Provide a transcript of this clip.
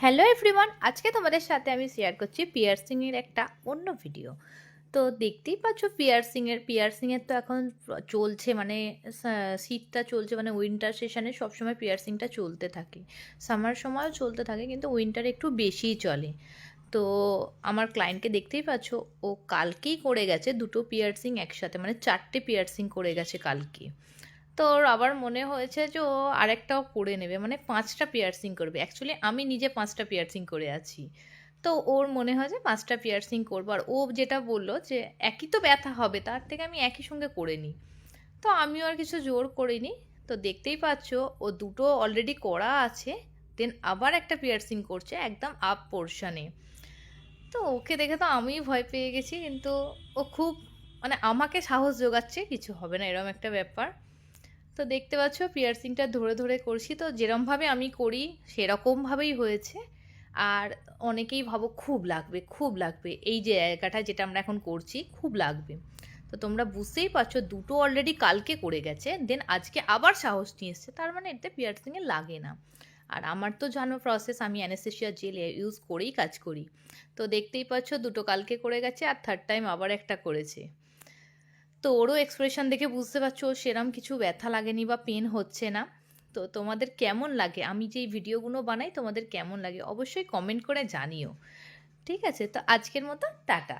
Hello everyone, আজকে তোমাদের সাথে আমি শেয়ার করছি পিয়ার্সিংয়ের একটা অন্য ভিডিও। তো দেখতেই পাচ্ছ পিয়ার্সিংয়ের তো এখন চলছে, মানে শীতটা চলছে, মানে উইন্টার সেশনে সবসময় পিয়ার্সিংটা চলতে থাকে। সামার সময়ও চলতে থাকে, কিন্তু উইন্টারে একটু বেশিই চলে। তো আমার ক্লায়েন্টকে দেখতেই পাচ্ছ, ও কালকেই করে গেছে দুটো পিয়ার্সিং একসাথে, মানে 4টে পিয়ার্সিং করে গেছে কালকে। তো ওর আবার মনে হয়েছে যে ও আরেকটাও করে নেবে, মানে 5টা পিয়ার্সিং করবে। অ্যাকচুয়ালি আমি নিজে 5টা পিয়ার্সিং করে আছি। তো ওর মনে হয় যে 5টা পিয়ার্সিং করবো, আর ও যেটা বললো যে একই তো ব্যথা হবে, তার থেকে আমি একই সঙ্গে করে নিই। তো আমিও আর কিছু জোর করিনি। তো দেখতেই পাচ্ছ, ও দুটো অলরেডি করা আছে, দেন আবার একটা পিয়ার্সিং করছে একদম আপ পোর্শনে। তো ওকে দেখে তো আমিই ভয় পেয়ে গেছি, কিন্তু ও খুব, মানে আমাকে সাহস জোগাচ্ছে কিছু হবে না এরকম একটা ব্যাপার। তো দেখতে পাচ্ছ পিয়ার্সিংটা ধরে ধরে করছি, তো যেরমভাবে আমি করি সেরকমভাবেই হয়েছে। আর অনেকেই ভাবো খুব লাগবে খুব লাগবে, এই যে জায়গাটা যেটা আমরা এখন করছি খুব লাগবে। তো তোমরা বুঝতেই পারছো, দুটো অলরেডি কালকে করে গেছে, দেন আজকে আবার সাহস নিয়ে এসছে, তার মানে এতে পিয়ার্সিংয়ে লাগে না। আর আমার তো জানো প্রসেস, আমি অ্যানেস্থেসিয়া জেল ইউজ করেই কাজ করি। তো দেখতেই পাচ্ছ দুটো কালকে করে গেছে, আর থার্ড টাইম আবার একটা করেছে। তো ওরও এক্সপ্রেশন দেখে বুঝতে পারছো ওর সেরম কিছু ব্যথা লাগেনি বা পেন হচ্ছে না। তো তোমাদের কেমন লাগে, আমি যে এই ভিডিওগুলো বানাই তোমাদের কেমন লাগে অবশ্যই কমেন্ট করে জানিও। ঠিক আছে, তো আজকের মতো টাটা।